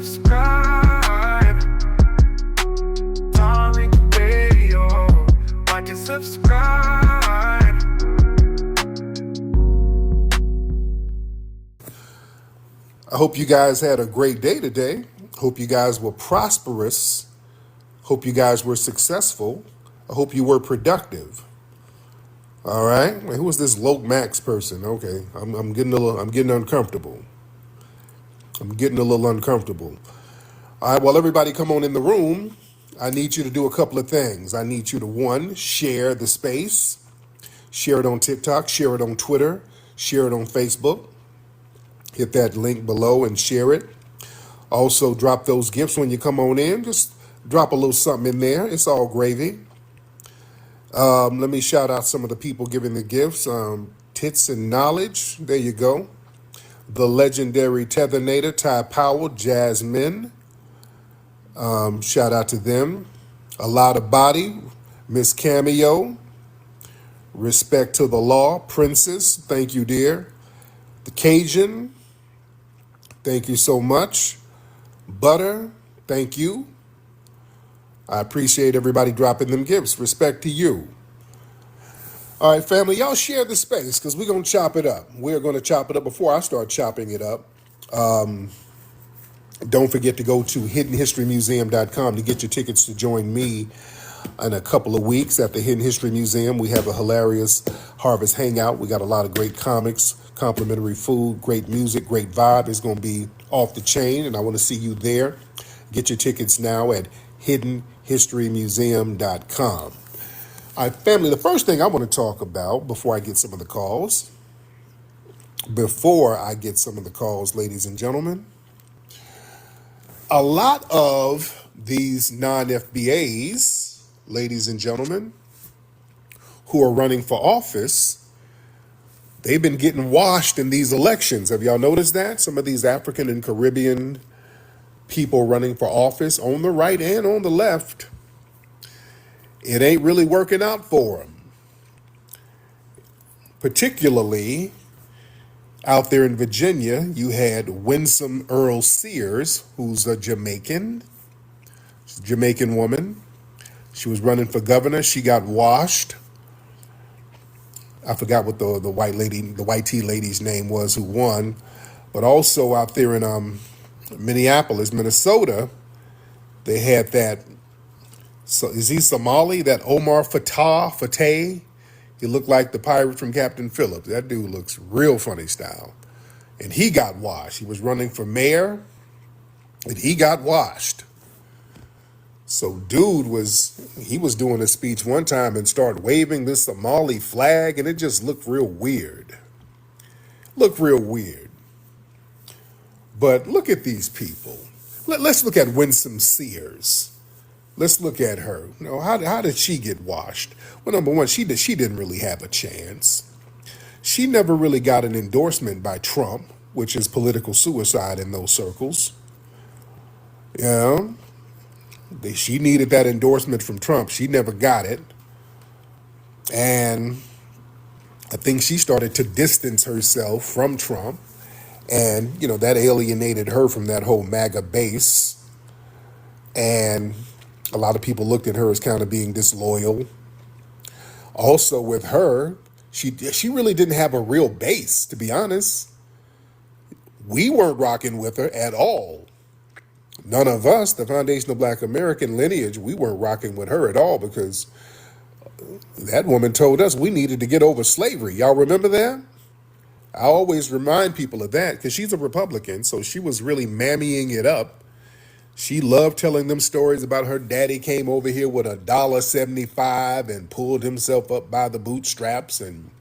subscribe. Tariq Radio. Like and subscribe. I hope you guys had a great day today. Hope you guys were prosperous. Hope you guys were successful. I hope you were productive. All right. Who was this Loke Max person? Okay, I'm getting uncomfortable. I'm getting a little uncomfortable. All right. Well, everybody, come on in the room. I need you to do a couple of things. I need you to, one, share the space. Share it on TikTok. Share it on Twitter. Share it on Facebook. Hit that link below and share it. Also, drop those gifts when you come on in. Just drop a little something in there. It's all gravy. Let me shout out some of the people giving the gifts. Tits and Knowledge. There you go. The legendary Tethernator, Ty Powell, Jasmine. Shout out to them. A Lot of Body, Miss Cameo. Respect to the Law, Princess. Thank you, dear. The Cajun. Thank you so much. Butter. Thank you. I appreciate everybody dropping them gifts. Respect to you. All right, family, y'all share the space because we're going to chop it up. We're going to chop it up. Before I start chopping it up, don't forget to go to hiddenhistorymuseum.com to get your tickets to join me in a couple of weeks at the Hidden History Museum. We have a hilarious Harvest Hangout. We got a lot of great comics, complimentary food, great music, great vibe. It's going to be off the chain, and I want to see you there. Get your tickets now at hiddenhistorymuseum.com. All right, family, the first thing I want to talk about before I get some of the calls, ladies and gentlemen, a lot of these non-FBAs, ladies and gentlemen, who are running for office, they've been getting washed in these elections. Have y'all noticed that? Some of these African and Caribbean people running for office on the right and on the left, it ain't really working out for them. Particularly out there in Virginia, you had Winsome Earl Sears, who's a Jamaican woman. She was running for governor. She got washed. I forgot what the white tea lady's name was who won. But also out there in Minneapolis, Minnesota, they had that. So is he Somali? That Omar Fateh? He looked like the pirate from Captain Phillips. That dude looks real funny style. And he got washed. He was running for mayor, and he got washed. So dude was doing a speech one time and started waving this Somali flag, and it just looked real weird. But look at these people. Let's look at Winsome Sears. Let's look at her. You know, how did she get washed? Well, number one, she didn't really have a chance. She never really got an endorsement by Trump, which is political suicide in those circles. Yeah, she needed that endorsement from Trump. She never got it. And I think she started to distance herself from Trump. And, you know, that alienated her from that whole MAGA base. And a lot of people looked at her as kind of being disloyal. Also with her, she really didn't have a real base, to be honest. We weren't rocking with her at all. None of us, the Foundational Black American lineage, we weren't rocking with her at all because that woman told us we needed to get over slavery. Y'all remember that? I always remind people of that because she's a Republican, so she was really mammying it up. She loved telling them stories about her daddy came over here with $1.75 and pulled himself up by the bootstraps, and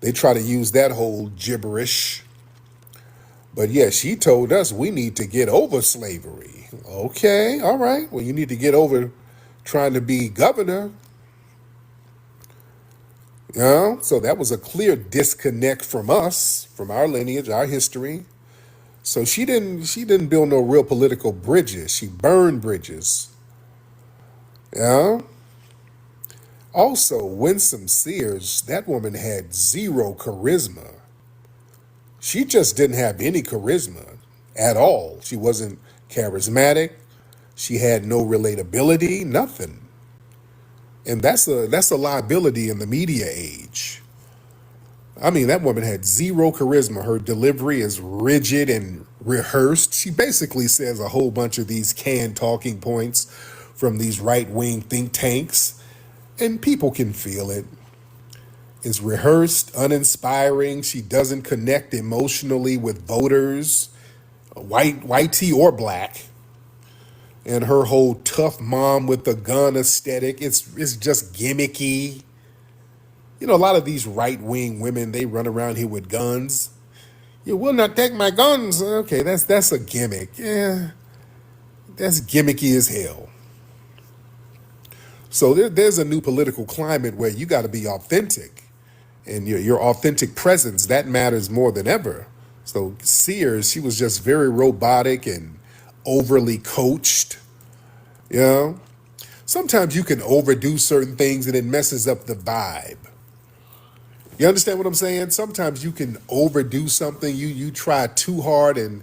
they try to use that whole gibberish. But yeah, she told us we need to get over slavery. Okay, all right. Well, you need to get over trying to be governor. You know? So that was a clear disconnect from us, from our lineage, our history. So she didn't build no real political bridges. She burned bridges. Yeah. Also, Winsome Sears, that woman had zero charisma. She just didn't have any charisma at all. She wasn't charismatic. She had no relatability, nothing. And that's a liability in the media age. I mean, that woman had zero charisma. Her delivery is rigid and rehearsed. She basically says a whole bunch of these canned talking points from these right-wing think tanks, and people can feel it. It's rehearsed, uninspiring. She doesn't connect emotionally with voters, white tea or black. And her whole tough mom with the gun aesthetic, it's just gimmicky. You know, a lot of these right-wing women, they run around here with guns. You will not take my guns. Okay, that's a gimmick. Yeah, that's gimmicky as hell. So there's a new political climate where you got to be authentic, and your authentic presence that matters more than ever. So Sears, she was just very robotic and overly coached. You know, sometimes you can overdo certain things and it messes up the vibe. You understand what I'm saying? Sometimes you can overdo something. You try too hard and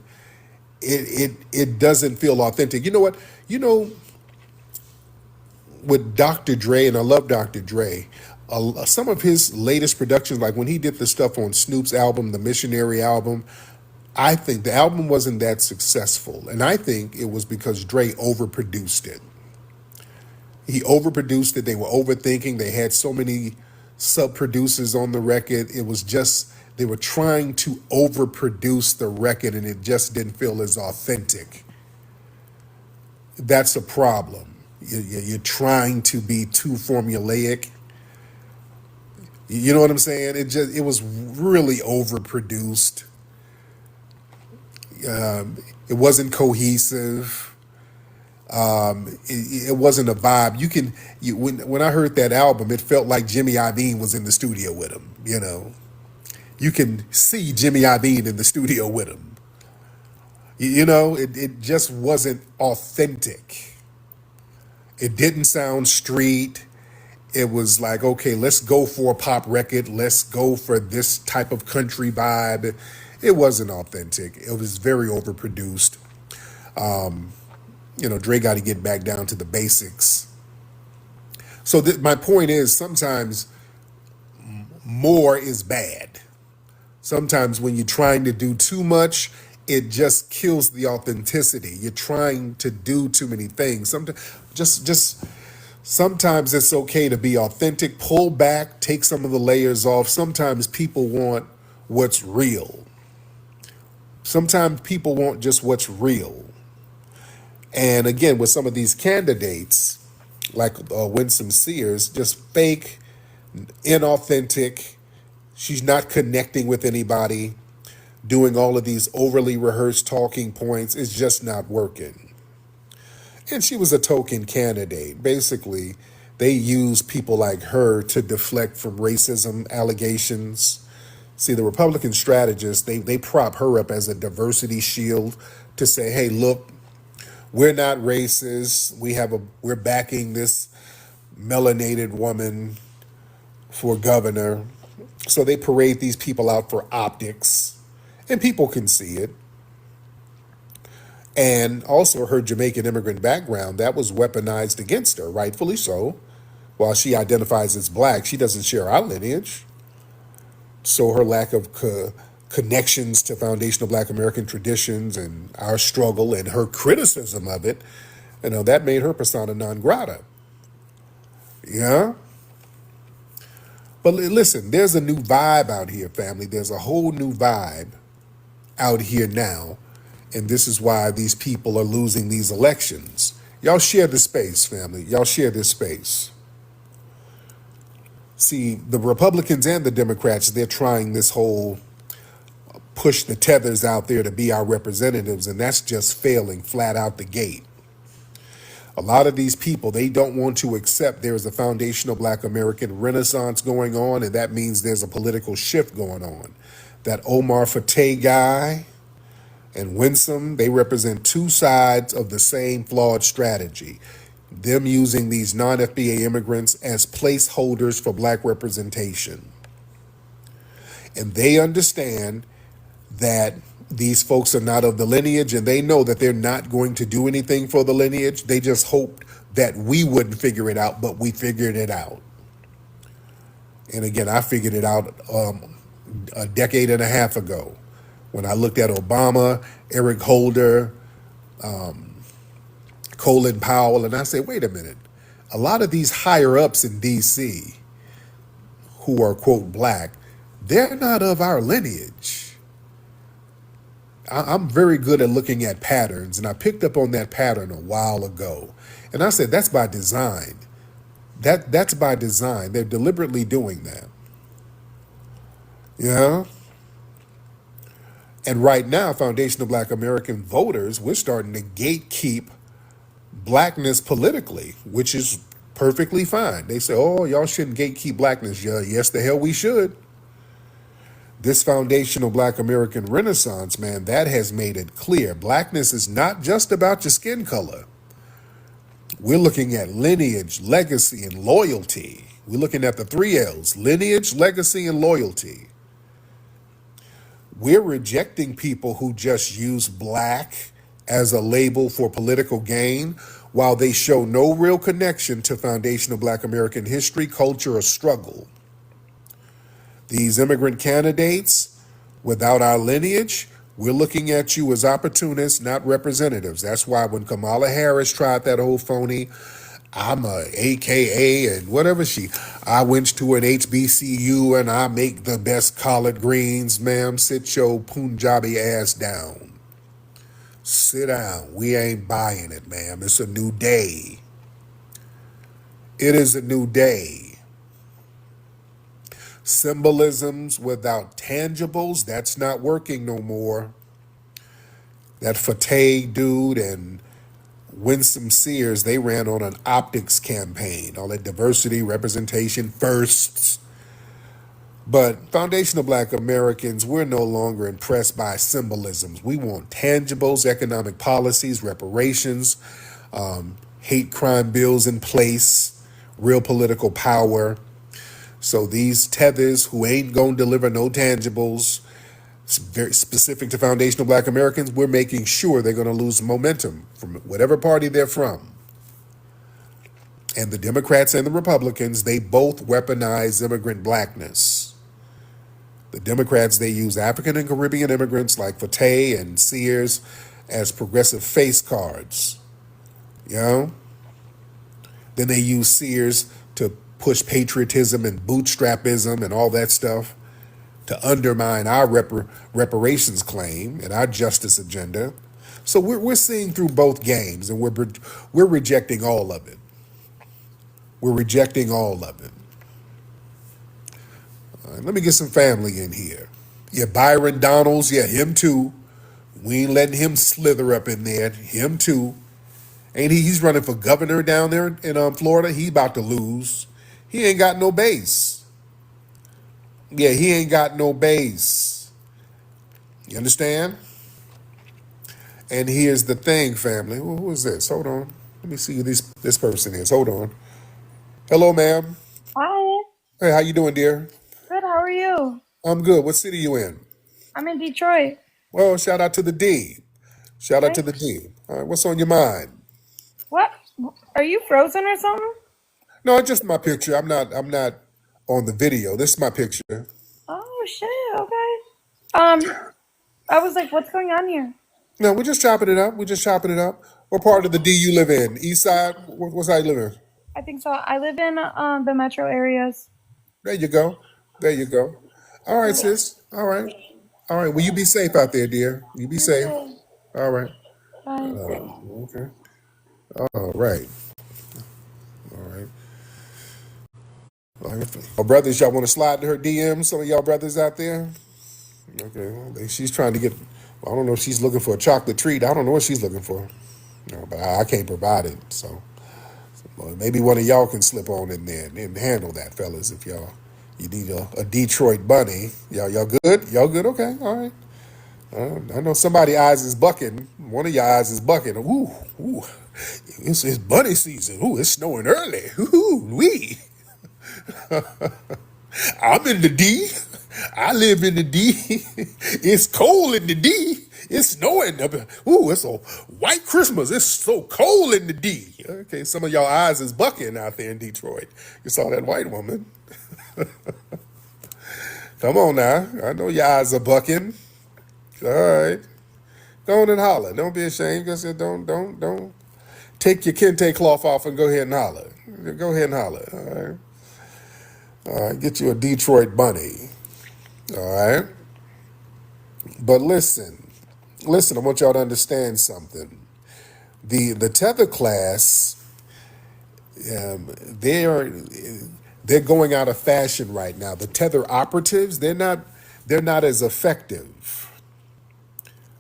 it doesn't feel authentic. You know what? You know, with Dr. Dre, and I love Dr. Dre, some of his latest productions, like when he did the stuff on Snoop's album, the Missionary album, I think the album wasn't that successful. And I think it was because Dre overproduced it. He overproduced it. They were overthinking. They had so many sub-producers on the record. It was just, they were trying to overproduce the record and it just didn't feel as authentic. That's a problem. You're trying to be too formulaic. You know what I'm saying? It was really overproduced. It wasn't cohesive. It wasn't a vibe. When I heard that album, it felt like Jimmy Iovine was in the studio with him. You know, you can see Jimmy Iovine in the studio with him. You know, it just wasn't authentic. It didn't sound street. It was like, okay, let's go for a pop record. Let's go for this type of country vibe. It wasn't authentic. It was very overproduced. You know, Dre got to get back down to the basics. So my point is, sometimes more is bad. Sometimes when you're trying to do too much, it just kills the authenticity. You're trying to do too many things. Sometimes it's okay to be authentic. Pull back, take some of the layers off. Sometimes people want what's real. Sometimes people want just what's real. And again, with some of these candidates, like Winsome Sears, just fake, inauthentic. She's not connecting with anybody. Doing all of these overly rehearsed talking points is just not working. And she was a token candidate. Basically, they use people like her to deflect from racism allegations. See, the Republican strategists, they prop her up as a diversity shield to say, hey, look, we're not racist. We're backing this melanated woman for governor. So they parade these people out for optics, and people can see it. And also her Jamaican immigrant background, that was weaponized against her, rightfully so. While she identifies as black, she doesn't share our lineage. So her lack of connections to foundational black American traditions and our struggle and her criticism of it, you know, that made her persona non grata. Yeah? But listen, there's a new vibe out here, family. There's a whole new vibe out here now. And this is why these people are losing these elections. Y'all share the space, family. Y'all share this space. See, the Republicans and the Democrats, they're trying this whole push the tethers out there to be our representatives, and that's just failing flat out the gate. A lot of these people, they don't want to accept there's a foundational black American renaissance going on, and that means there's a political shift going on. That Omar Fateh guy and Winsome, they represent two sides of the same flawed strategy. Them using these non-FBA immigrants as placeholders for black representation. And they understand that These folks are not of the lineage, and they know that they're not going to do anything for the lineage. They just hoped that we wouldn't figure it out, but we figured it out. And again, I figured it out a decade and a half ago when I looked at Obama, Eric Holder, Colin Powell, and I said, wait a minute. A lot of these higher ups in D.C. who are, quote, black, they're not of our lineage. I'm very good at looking at patterns, and I picked up on that pattern a while ago. And I said, that's by design. That's by design. They're deliberately doing that. Yeah. And right now, foundational Black American voters, we're starting to gatekeep blackness politically, which is perfectly fine. They say, oh, y'all shouldn't gatekeep blackness. Yeah, yes, the hell we should. This foundational Black American Renaissance, man, that has made it clear. Blackness is not just about your skin color. We're looking at lineage, legacy, and loyalty. We're looking at the 3 L's, lineage, legacy, and loyalty. We're rejecting people who just use black as a label for political gain while they show no real connection to foundational Black American history, culture, or struggle. These immigrant candidates, without our lineage, we're looking at you as opportunists, not representatives. That's why when Kamala Harris tried that whole phony, I'm a AKA and whatever I went to an HBCU and I make the best collard greens, ma'am. Sit your Punjabi ass down. Sit down. We ain't buying it, ma'am. It's a new day. It is a new day. Symbolisms without tangibles, that's not working no more. That Fateh dude and Winsome Sears, they ran on an optics campaign, all that diversity, representation, firsts. But foundational Black Americans, we're no longer impressed by symbolisms. We want tangibles, economic policies, reparations, hate crime bills in place, real political power. So these tethers who ain't gonna deliver no tangibles, very specific to foundational Black Americans, we're making sure they're gonna lose momentum from whatever party they're from. And the Democrats and the Republicans, they both weaponize immigrant blackness. The Democrats, they use African and Caribbean immigrants like Fateh and Sears as progressive face cards. You know? Then they use Sears to push patriotism and bootstrapism and all that stuff to undermine our reparations claim and our justice agenda. So we're seeing through both games, and we're rejecting all of it. We're rejecting all of it. All right, let me get some family in here. Yeah, Byron Donalds, yeah, him too. We ain't letting him slither up in there. Him too. Ain't he? He's running for governor down there in Florida. He about to lose. He ain't got no base. Yeah, he ain't got no base. You understand? And here's the thing, family. Who is this? Hold on. Let me see who this person is. Hold on. Hello, ma'am. Hi. Hey, how you doing, dear? Good. How are you? I'm good. What city you in? I'm in Detroit. Well, shout out to the D. Shout out to the Thanks. D. All right, what's on your mind? What? Are you frozen or something? No, it's just my picture. I'm not on the video. This is my picture. Oh shit. Okay. I was like, what's going on here? No, we're just chopping it up. We're just chopping it up. What part of the D you live in? East side? What side you live in? I think so. I live in the metro areas. There you go. There you go. All right, sis. All right. All right. Well, you be safe out there, dear. You be You safe. too. All right. Bye. Okay. All right. All right. All right. Oh, brothers, y'all want to slide to her DM? Some of y'all brothers out there? Okay. Well, she's trying to get, I don't know if she's looking for a chocolate treat. I don't know what she's looking for. No, but I can't provide it. So well, maybe one of y'all can slip on in there and handle that, fellas, if you need a Detroit bunny. Y'all good? Y'all good? Okay. All right. I know somebody eyes is bucking. One of your eyes is bucking. Ooh. It's bunny season. Ooh, it's snowing early. Ooh, wee. I'm in the D. I live in the D. It's cold in the D. It's snowing. Ooh, it's a white Christmas. It's so cold in the D. Okay, some of y'all eyes is bucking out there in Detroit. You saw that white woman. Come on now. I know your eyes are bucking. All right. Go on and holler. Don't be ashamed. I said, don't. Take your kente cloth off and go ahead and holler. Go ahead and holler. All right. All right. Get you a Detroit bunny. All right. But listen. I want y'all to understand something. The tether class, they're going out of fashion right now. The tether operatives, they're not as effective.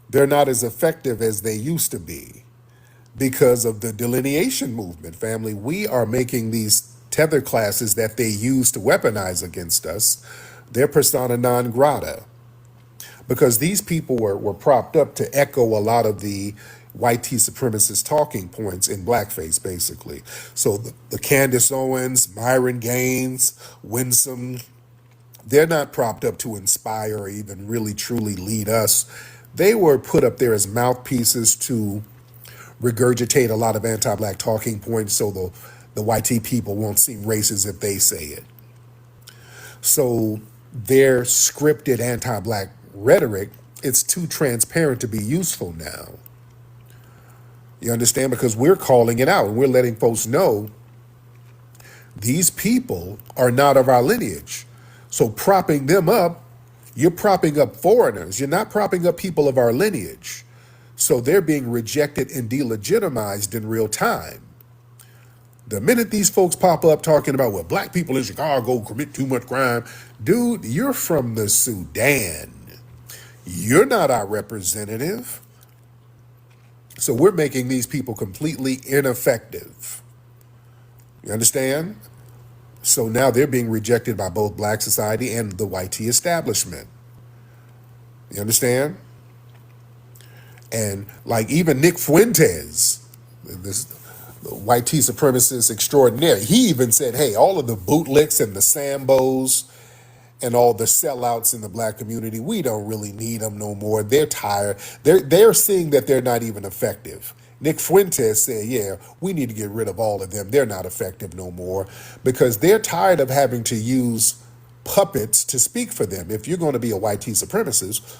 They're not as effective as they used to be because of the delineation movement, family. We are making these tether classes that they use to weaponize against us, they're persona non grata. Because these people were propped up to echo a lot of the white T supremacist talking points in blackface, basically. So the Candace Owens, Myron Gaines, Winsome, they're not propped up to inspire or even really truly lead us. They were put up there as mouthpieces to regurgitate a lot of anti-black talking points so the YT people won't seem racist if they say it. So their scripted anti-black rhetoric, it's too transparent to be useful now. You understand? Because we're calling it out and we're letting folks know these people are not of our lineage. So propping them up, you're propping up foreigners. You're not propping up people of our lineage. So they're being rejected and delegitimized in real time. The minute these folks pop up talking about, well, black people in Chicago commit too much crime, dude, you're from the Sudan. You're not our representative. So we're making these people completely ineffective. You understand? So now they're being rejected by both black society and the YT establishment. You understand? And like even Nick Fuentes, this YT supremacist extraordinaire, he even said, hey, all of the bootlicks and the Sambos and all the sellouts in the black community, we don't really need them no more. They're tired. They're seeing that they're not even effective. Nick Fuentes said, yeah, we need to get rid of all of them. They're not effective no more because they're tired of having to use puppets to speak for them. If you're going to be a YT supremacist,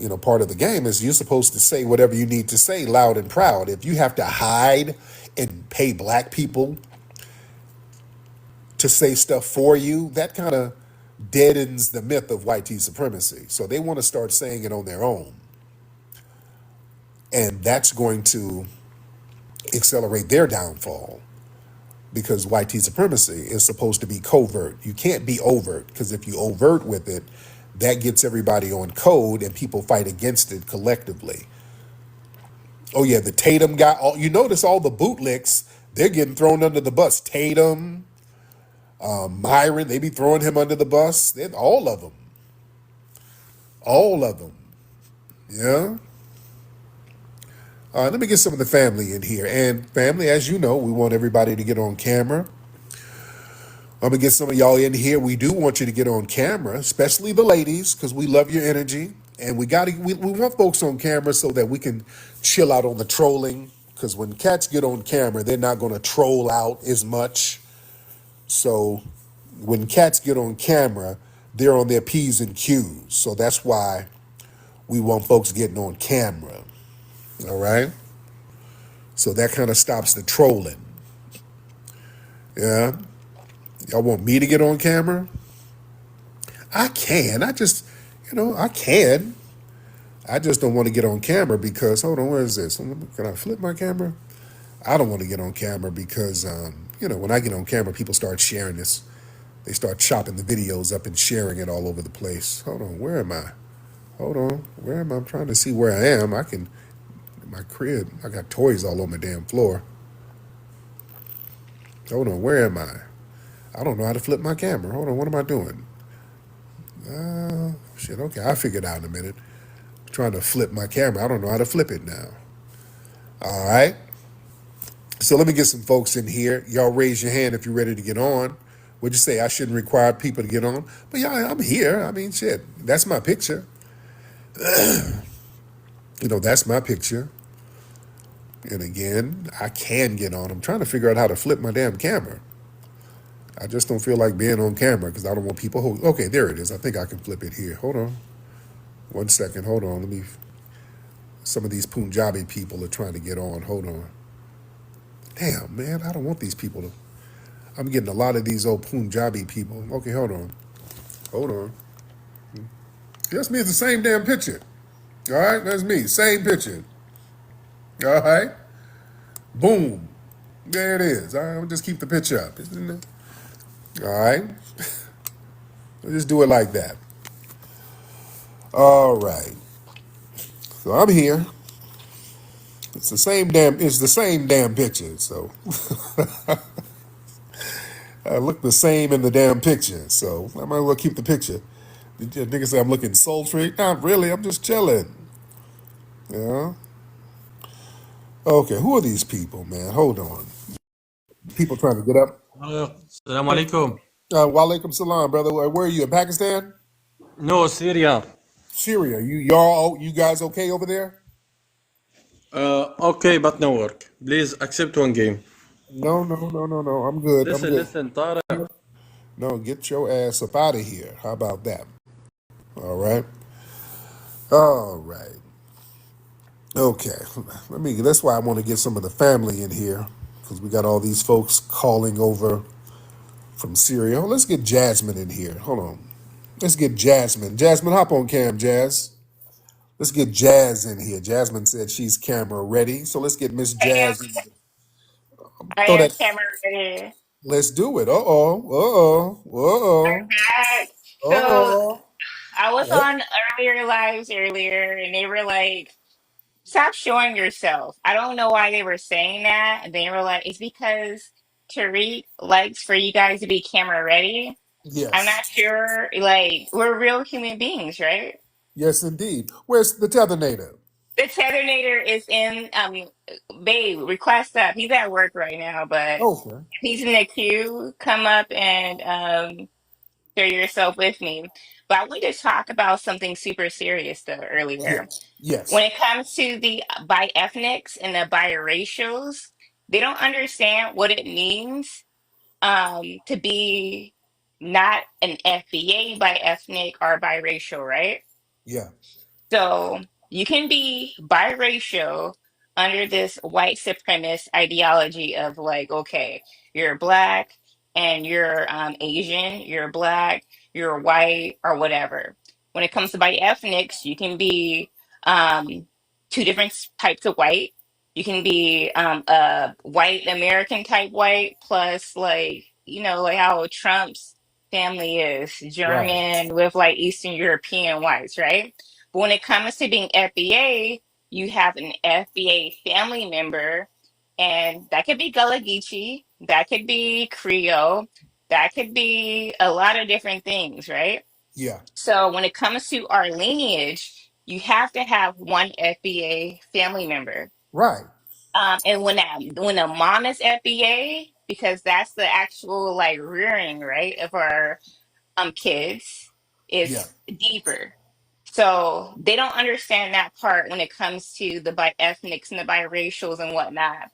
you know, part of the game is you're supposed to say whatever you need to say loud and proud. If you have to hide and pay black people to say stuff for you, that kind of deadens the myth of YT supremacy. So they want to start saying it on their own. And that's going to accelerate their downfall because YT supremacy is supposed to be covert. You can't be overt because if you overt with it, that gets everybody on code and people fight against it collectively. Oh yeah, the Tatum guy, you notice all the bootlicks, they're getting thrown under the bus. Tatum, Myron, they be throwing him under the bus. All of them. All of them. Yeah. All right, let me get some of the family in here. And family, as you know, we want everybody to get on camera. I'm going to get some of y'all in here. We do want you to get on camera, especially the ladies, because we love your energy. And we want folks on camera so that we can chill out on the trolling. Because when cats get on camera, they're not going to troll out as much. So when cats get on camera, they're on their P's and Q's. So that's why we want folks getting on camera. All right? So that kind of stops the trolling. Yeah? Y'all want me to get on camera? I can. I can. I just don't want to get on camera because, hold on, where is this? Can I flip my camera? I don't want to get on camera because, when I get on camera, people start sharing this. They start chopping the videos up and sharing it all over the place. Hold on, where am I? Hold on, where am I? I'm trying to see where I am. In my crib, I got toys all on my damn floor. Hold on, where am I? I don't know how to flip my camera. Hold on, what am I doing? Shit, okay, I'll figure it out in a minute. I'm trying to flip my camera. I don't know how to flip it now. All right. So let me get some folks in here. Y'all raise your hand if you're ready to get on. Would you say I shouldn't require people to get on? But yeah, I'm here. I mean, shit, that's my picture. That's my picture. And again, I can get on. I'm trying to figure out how to flip my damn camera. I just don't feel like being on camera because I don't want people. Okay, there it is. I think I can flip it here. Hold on. 1 second. Hold on. Let me. Some of these Punjabi people are trying to get on. Hold on. Damn, man. I don't want these people to. I'm getting a lot of these old Punjabi people. Okay, hold on. Hold on. That's me. It's the same damn picture. All right, that's me. Same picture. All right. Boom. There it is. All right, I'll just keep the picture up. All right. We'll just do it like that. All right. So I'm here. It's the same damn picture. So I look the same in the damn picture. So I might as well keep the picture. Niggas say I'm looking sultry. Not really. I'm just chilling. Yeah. Okay. Who are these people, man? Hold on. People trying to get up. السلام عليكم. Walaikum salam, brother. Where are you? In Pakistan? No, Syria. Syria. You guys okay over there? Okay, but no work. Please accept one game. No, no, no, no, no. I'm good. I'm Listen, good. listen, Tariq. No, get your ass up out of here. How about that? All right. All right. Okay. That's why I want to get some of the family in here because we got all these folks calling over from Syria. Oh, let's get Jasmine in here. Hold on. Let's get Jasmine. Jasmine, hop on cam, Jazz. Let's get Jazz in here. Jasmine said she's camera ready. So let's get Miss I am Jazz in. I Throw am that. camera ready. Let's do it. Uh-oh. Uh-oh. Uh-oh. Back. So Uh-oh. I was What? on earlier lives earlier and they were like, stop showing yourself. I don't know why they were saying that. And they were like, it's because Tariq likes for you guys to be camera ready. I'm Yes. not sure. Like, we're real human beings, right? Yes, indeed. Where's the Tethernator? The Tethernator is in babe, request up. He's at work right now, but Okay. if he's in the queue, come up and share yourself with me. But I wanted to talk about something super serious though earlier. Yes. When Yes. it comes to the bi-ethnics and the biracials, they don't understand what it means to be not an FBA bi-ethnic or biracial, right? Yeah. So you can be biracial under this white supremacist ideology of like, okay, you're black and you're Asian, you're black, you're white, or whatever. When it comes to bi-ethnics, you can be um, two different types of white. You can be a white American type white plus like, like how Trump's family is Right. German with like Eastern European whites, right? But when it comes to being FBA, you have an FBA family member, and that could be Gullah Geechee, that could be Creole, that could be a lot of different things, right? Yeah. So when it comes to our lineage, you have to have one FBA family member. Right. And when a mom is FBA, because that's the actual like rearing, right, of our kids, Yeah. is deeper. So they don't understand that part when it comes to the bi-ethnics and the biracials and whatnot.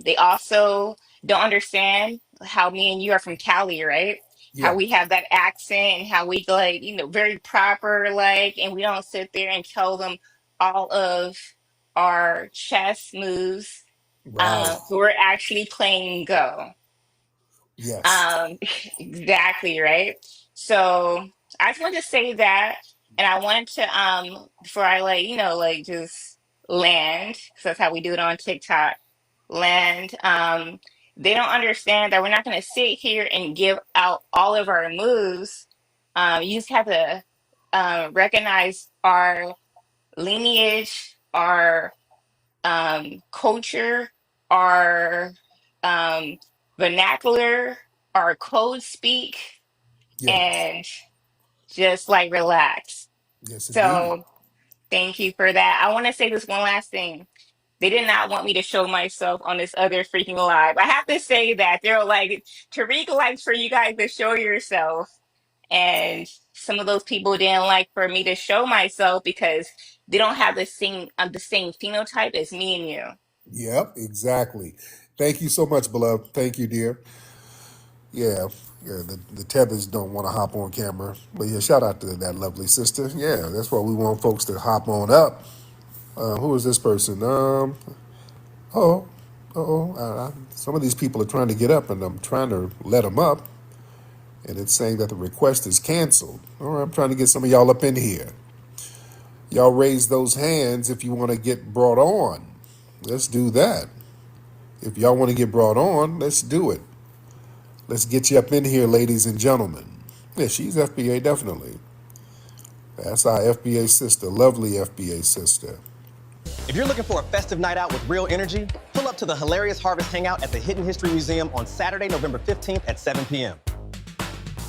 They also don't understand how me and you are from Cali, right? How Yeah. we have that accent and how we like, very proper, like, and we don't sit there and tell them all of our chess moves. Right. We're actually playing Go. Yes. Um, exactly, right? So I just wanted to say that, and I wanted to before I like, like just land, because that's how we do it on TikTok. Land. They don't understand that we're not gonna sit here and give out all of our moves. You just have to recognize our lineage, our culture, our vernacular, our code speak, Yeah. and just like relax. Yes, indeed. So thank you for that. I want to say this one last thing. They did not want me to show myself on this other freaking live. I have to say that they're like, Tariq likes for you guys to show yourself. And some of those people didn't like for me to show myself because they don't have the same phenotype as me and you. Yep, exactly. Thank you so much, beloved. Thank you, dear. Yeah, yeah. The tethers don't want to hop on camera, but yeah, shout out to that lovely sister. Yeah, that's why we want folks to hop on up. Who is this person? Oh, some of these people are trying to get up, and I'm trying to let them up, and it's saying that the request is canceled. All right, I'm trying to get some of y'all up in here. Y'all raise those hands if you want to get brought on. Let's do that. If y'all want to get brought on, let's do it. Let's get you up in here, ladies and gentlemen. Yeah, she's FBA, definitely. That's our FBA sister, lovely FBA sister. If you're looking for a festive night out with real energy, pull up to the Hilarious Harvest Hangout at the Hidden History Museum on Saturday, November 15th at 7 p.m.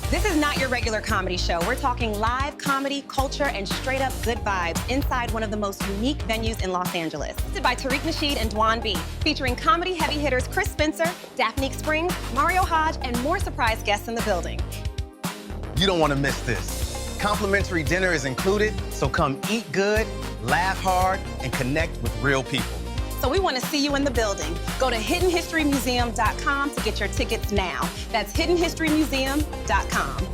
This is not your regular comedy show. We're talking live comedy, culture, and straight up good vibes inside one of the most unique venues in Los Angeles. Hosted by Tariq Nasheed and Dwan B, featuring comedy heavy hitters Chris Spencer, Daphne Springs, Mario Hodge, and more surprise guests in the building. You don't want to miss this. Complimentary dinner is included, so come eat good, laugh hard, and connect with real people. So we want to see you in the building. Go to hiddenhistorymuseum.com to get your tickets now. That's hiddenhistorymuseum.com.